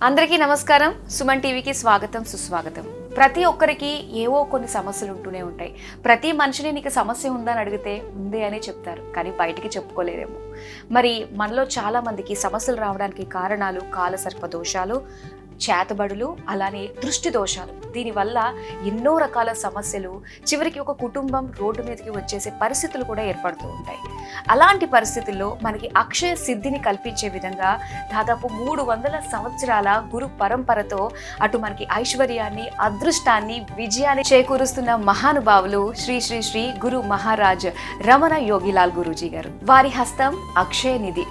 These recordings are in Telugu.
అందరికీ నమస్కారం. సుమన్ టీవీకి స్వాగతం, సుస్వాగతం. ప్రతి ఒక్కరికి ఏవో కొన్ని సమస్యలు ఉంటూనే ఉంటాయి. ప్రతి మనిషిని నీకు సమస్య ఉందని అడిగితే ఉంది అనే చెప్తారు, కానీ బయటికి చెప్పుకోలేరేమో. మరి మనలో చాలా మందికి సమస్యలు రావడానికి కారణాలు కాలసర్ప దోషాలు, చేతబడులు, అలానే దృష్టి దోషాలు. దీనివల్ల ఎన్నో రకాల సమస్యలు, చివరికి ఒక కుటుంబం రోడ్డు మీదకి వచ్చేసే పరిస్థితులు కూడా ఏర్పడుతూ ఉంటాయి. అలాంటి పరిస్థితుల్లో మనకి అక్షయ సిద్ధిని కల్పించే విధంగా దాదాపు 300 సంవత్సరాల గురు పరంపరతో అటు మనకి ఐశ్వర్యాన్ని, అదృష్టాన్ని, విజయాన్ని చేకూరుస్తున్న మహానుభావులు శ్రీ శ్రీ శ్రీ గురు మహారాజ్ రమణ యోగిలాల్ గురూజీ గారు. వారి హస్తం అక్షయ నిధి,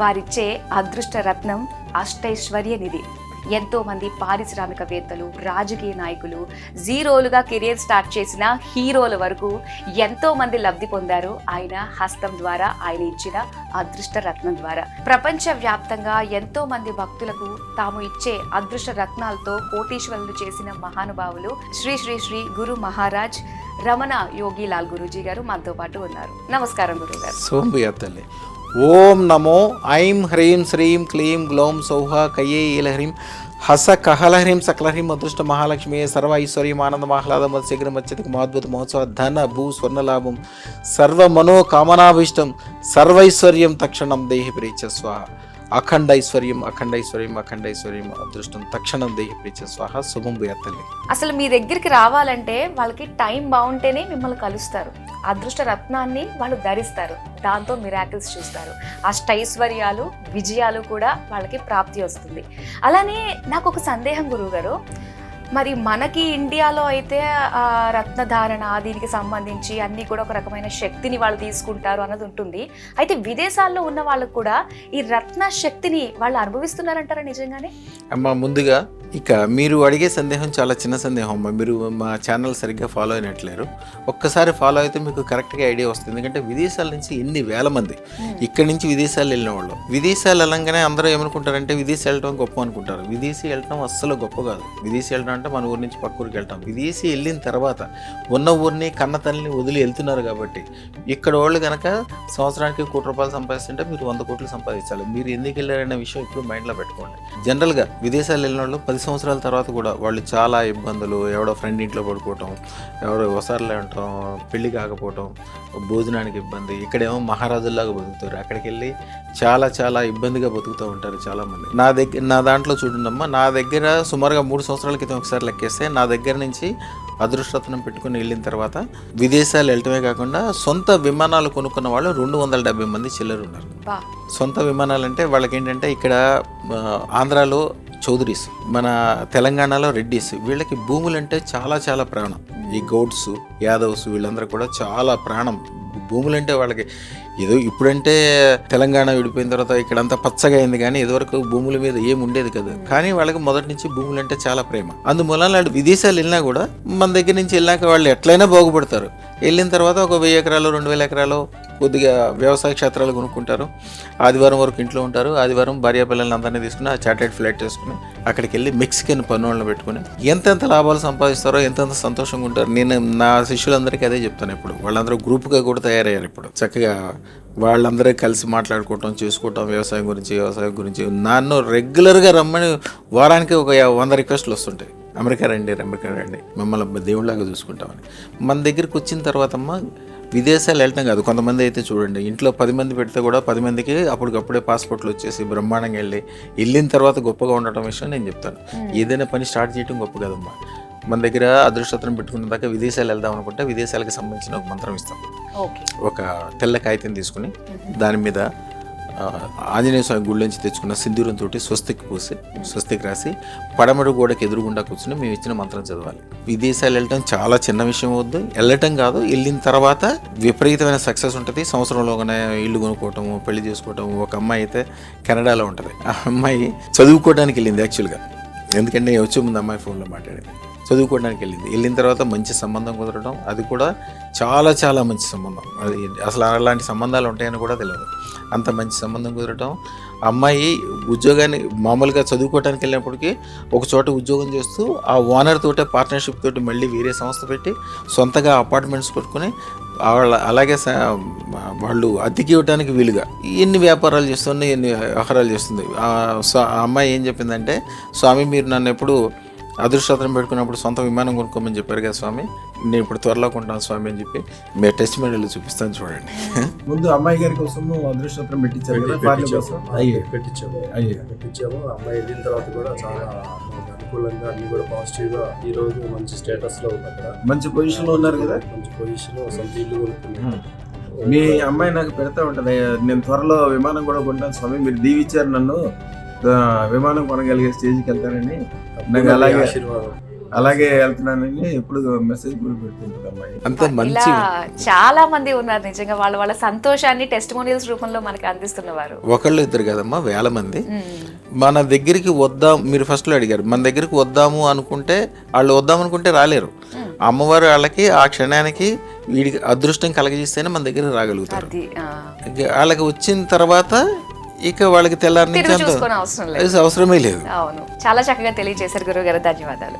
వారిచ్చే అదృష్ట రత్నం అష్టైశ్వర్య నిధి. ఎంతో మంది పారిశ్రామికవేత్తలు, రాజకీయ నాయకులు, జీరోలుగా కెరియర్ స్టార్ట్ చేసిన హీరోల వరకు ఎంతో మంది లబ్ధి పొందారు ఆయన హస్తం ద్వారా, ఆయన ఇచ్చిన అదృష్ట రత్నం ద్వారా. ప్రపంచ వ్యాప్తంగా ఎంతో మంది భక్తులకు తాము ఇచ్చే అదృష్ట రత్నాలతో కోటీశ్వరులు చేసిన మహానుభావులు శ్రీ శ్రీ శ్రీ గురు మహారాజ్ రమణ యోగిలాల్ గురూజీ గారు మనతో పాటు ఉన్నారు. నమస్కారం గురువు గారు. సోంబుయతల్లి. ఓం నమో ఐం హ్రీం శ్రీం క్లీం గ్లౌం సౌహ కయే ఈలహ్రీం హస కహలహ్రీం సకలహ్రీం అదృష్ట మహాలక్ష్మి సర్వ ఐశ్వర్యం ఆనంద ఆహ్లాదం శీఘ్రం అత్యధిక అద్భుత మహోత్సవ ధన భూ స్వర్ణలాభం సర్వ మనోకామనాభీష్టం సర్వైశ్వర్యం తక్షణం దేహి ప్రీచ స్వాహ. అఖండ ఐశ్వర్యం అఖండ ఐశ్వర్యం అఖండ ఐశ్వర్యం అదృష్టం తక్షణం దేహి ప్రీచ స్వాహ. శుభం భూయాత్తల్లి. అసలు మీ దగ్గరికి రావాలంటే వాళ్ళకి టైం బాగుంటేనే మిమ్మల్ని కలుస్తారు. అదృష్ట రత్నాన్ని వాళ్ళు ధరిస్తారు, దాంతో మిరాకిల్స్ చూస్తారు. అష్టైశ్వర్యాలు, విజయాలు కూడా వాళ్ళకి ప్రాప్తి వస్తుంది. అలానే నాకు ఒక సందేహం గురువు గారు, మరి మనకి ఇండియాలో అయితే రత్నధారణ దీనికి సంబంధించి అన్నీ కూడా ఒక రకమైన శక్తిని వాళ్ళు తీసుకుంటారు అన్నది ఉంటుంది. అయితే విదేశాల్లో ఉన్న వాళ్ళకు కూడా ఈ రత్న శక్తిని వాళ్ళు అనుభవిస్తున్నారంటారా నిజంగానే? అమ్మ, ముందుగా ఇక మీరు అడిగే సందేహం చాలా చిన్న సందేహం అమ్మ. మీరు మా ఛానల్ సరిగ్గా ఫాలో అయినట్లేరు. ఒక్కసారి ఫాలో అయితే మీకు కరెక్ట్గా ఐడియా వస్తుంది. ఎందుకంటే విదేశాల నుంచి ఎన్ని వేల మంది ఇక్కడి నుంచి విదేశాలు వెళ్ళిన వాళ్ళు, విదేశాలు వెళ్ళంగానే అందరూ ఏమనుకుంటారంటే విదేశీ వెళ్ళడం గొప్ప అనుకుంటారు. విదేశీ వెళ్ళడం అస్సలు గొప్ప కాదు. విదేశీ వెళ్ళడం అంటే మన ఊరి నుంచి పక్క ఊరికి వెళ్తాం. విదేశీ వెళ్ళిన తర్వాత ఉన్న ఊరిని కన్న తల్లిని వదిలి వెళ్తున్నారు కాబట్టి ఇక్కడ వాళ్ళు కనుక సంవత్సరానికి ₹1,00,00,000 సంపాదిస్తుంటే మీరు 100 కోట్లు సంపాదించాలి. మీరు ఎందుకు వెళ్ళారనే విషయం ఇప్పుడు మైండ్లో పెట్టుకోండి. జనరల్గా విదేశాలు వెళ్ళిన వాళ్ళు 10 సంవత్సరాల తర్వాత కూడా వాళ్ళు చాలా ఇబ్బందులు, ఎవడో ఫ్రెండ్ ఇంట్లో పడుకోవటం, ఎవడో ఒకసారిలో ఉండటం, పెళ్లి కాకపోవటం, భోజనానికి ఇబ్బంది. ఇక్కడేమో మహారాజుల్లాగా బతుకుతారు, అక్కడికి వెళ్ళి చాలా చాలా ఇబ్బందిగా బతుకుతూ ఉంటారు చాలామంది. నా దాంట్లో చూడండమ్మా, నా దగ్గర సుమారుగా 3 సంవత్సరాల క్రితం ఒకసారి లెక్కేస్తే నా దగ్గర నుంచి అదృష్టరత్నం పెట్టుకుని వెళ్ళిన తర్వాత విదేశాలు వెళ్ళటమే కాకుండా సొంత విమానాలు కొనుక్కున్న వాళ్ళు 270 మంది చిల్లర ఉన్నారు. సొంత విమానాలు అంటే వాళ్ళకి ఏంటంటే ఇక్కడ ఆంధ్రాలో చౌదరీస్, మన తెలంగాణలో రెడ్డిస్, వీళ్ళకి భూములు అంటే చాలా చాలా ప్రాణం. ఈ గౌడ్స్, యాదవ్స్ వీళ్ళందరూ కూడా చాలా ప్రాణం. భూములంటే వాళ్ళకి ఏదో ఇప్పుడంటే తెలంగాణ విడిపోయిన తర్వాత ఇక్కడంతా పచ్చగా అయింది, కానీ ఇదివరకు భూముల మీద ఏం ఉండేది కదా. కానీ వాళ్ళకి మొదటి నుంచి భూములు అంటే చాలా ప్రేమ. అందువలన వాళ్ళు విదేశాలు వెళ్ళినా కూడా మన దగ్గర నుంచి వెళ్ళాక వాళ్ళు ఎట్లయినా బాగుపడతారు. వెళ్ళిన తర్వాత ఒక 1000 ఎకరాలు 2000 ఎకరాలు కొద్దిగా వ్యవసాయ క్షేత్రాలు కొనుక్కుంటారు. ఆదివారం వరకు ఇంట్లో ఉంటారు. ఆదివారం భార్య పిల్లల్ని అందరినీ తీసుకుని ఆ చార్టెడ్ ఫ్లైట్ వేసుకుని అక్కడికి వెళ్ళి మెక్సికన్ పన్నులను పెట్టుకుని ఎంతెంత లాభాలు సంపాదిస్తారో, ఎంతెంత సంతోషంగా ఉంటారు. నేను నా శిష్యులందరికీ అదే చెప్తాను. ఇప్పుడు వాళ్ళందరూ గ్రూప్గా కూడా తయారయ్యారు. ఇప్పుడు చక్కగా వాళ్ళందరూ కలిసి మాట్లాడుకోవటం, చేసుకోవటం, వ్యవసాయం గురించి నన్ను రెగ్యులర్గా రమ్మని వారానికి ఒక 100 రిక్వెస్ట్లు వస్తుంటాయి. అమెరికా రండి మిమ్మల్ని దేవుళ్ళలాగా చూసుకుంటామని. మన దగ్గరికి వచ్చిన తర్వాత అమ్మ విదేశాలు వెళ్ళటం కాదు. కొంతమంది అయితే చూడండి, ఇంట్లో 10 మంది పెడితే కూడా 10 మందికి అప్పటికప్పుడే పాస్పోర్ట్లు వచ్చేసి బ్రహ్మాండంగా వెళ్ళిన తర్వాత గొప్పగా ఉండటం విషయం నేను చెప్తాను. ఏదైనా పని స్టార్ట్ చేయడం గొప్ప కదమ్మా. మన దగ్గర అదృష్టత్రం పెట్టుకున్న దాకా విదేశాలు వెళ్దాం అనుకుంటే విదేశాలకు సంబంధించిన ఒక మంత్రం ఇస్తాం. ఒక తెల్ల కాగితం తీసుకుని దాని మీద ఆంజనేయ స్వామి గుడి నుంచి తెచ్చుకున్న సింధూరంతో స్వస్తికి పూసి, స్వస్తికి రాసి పడమటి గోడకి ఎదురుగుండా కూర్చుని మేము ఇచ్చిన మంత్రం చదవాలి. విదేశాలు వెళ్ళటం చాలా చిన్న విషయం వద్దు, వెళ్ళటం కాదు. వెళ్ళిన తర్వాత విపరీతమైన సక్సెస్ ఉంటుంది. సంవత్సరంలోనే ఇల్లు కొనుక్కోవటము, పెళ్లి చేసుకోవటము. ఒక అమ్మాయి అయితే కెనడాలో ఉంటుంది. ఆ అమ్మాయి చదువుకోవడానికి వెళ్ళింది యాక్చువల్గా. ఎందుకంటే వచ్చే ముందు అమ్మాయి ఫోన్లో మాట్లాడేది. చదువుకోవడానికి వెళ్ళిన తర్వాత మంచి సంబంధం కుదరడం, అది కూడా చాలా చాలా మంచి సంబంధం. అది అసలు అలాంటి సంబంధాలు ఉంటాయని కూడా తెలియదు. అంత మంచి సంబంధం కుదరటం. అమ్మాయి ఉద్యోగాన్ని మామూలుగా చదువుకోవడానికి వెళ్ళినప్పటికీ ఒక చోట ఉద్యోగం చేస్తూ ఆ ఓనర్ తోటే పార్ట్నర్షిప్ తోటి మళ్ళీ వేరే సంస్థ పెట్టి సొంతగా అపార్ట్మెంట్స్ కొట్టుకుని అలాగే వాళ్ళు అతికి ఇవ్వడానికి వీలుగా ఎన్ని వ్యాపారాలు చేస్తుంది, ఎన్ని వ్యవహారాలు చేస్తుంది. ఆ అమ్మాయి ఏం చెప్పిందంటే, స్వామి మీరు నన్ను ఎప్పుడు అదృష్టం పెట్టుకున్నప్పుడు సొంత విమానం కొనుక్కోమని చెప్పారు కదా స్వామి, నేను ఇప్పుడు త్వరలో కొంటాను స్వామి అని చెప్పి మీరు టెస్ట్ మెడల్ చూపిస్తాను చూడండి. ముందు అమ్మాయి గారి కోసం అదృష్టం పెట్టించారు కదా, భార్య కోసం పెట్టించాము. అమ్మాయి వెళ్ళిన తర్వాత కూడా చాలా అనుకూలంగా అన్ని కూడా పాజిటివ్ గా ఈ రోజు మంచి స్టేటస్ లో ఉంది. అక్కడ మంచి పొజిషన్ లో ఉన్నారు కదా, మంచి పొజిషన్ లో సొంత ఇల్లు కొనుక్కున్నాం. మీ అమ్మాయి నాకు పెడతా ఉంటది, నేను త్వరలో విమానం కూడా కొంటాను స్వామి, మీరు దీవిచ్చారు నన్ను విమానం కొనగలిగే స్టేజ్కి వెళ్తానని, నాకు అలాగే వెళ్తున్నానని ఎప్పుడు మెసేజ్ కూడా పెడుతుంటుంది అమ్మాయి. అంత మంచి ఇలా చాలా మంది ఉన్నారు నిజంగా, వాళ్ళ సంతోషాన్ని టెస్టిమోనియల్స్ రూపంలో మనకి అందిస్తున్నవారు. ఒకళ్ళు ఇద్దరు కదమ్మా, వేల మంది. మన దగ్గరికి వద్దాం, మీరు ఫస్ట్లో అడిగారు, మన దగ్గరికి వద్దాము అనుకుంటే వాళ్ళు వద్దాం అనుకుంటే రాలేరు. అమ్మవారు వాళ్ళకి ఆ క్షణానికి వీడికి అదృష్టం కలగజేస్తేనే మన దగ్గర రాగలుగుతారు. వాళ్ళకి వచ్చిన తర్వాత ఇక వాళ్ళకి తెల్లారి నుంచి అవసరమే లేదు. అవును, చాలా చక్కగా తెలియజేశారు గురువు గారు, ధన్యవాదాలు.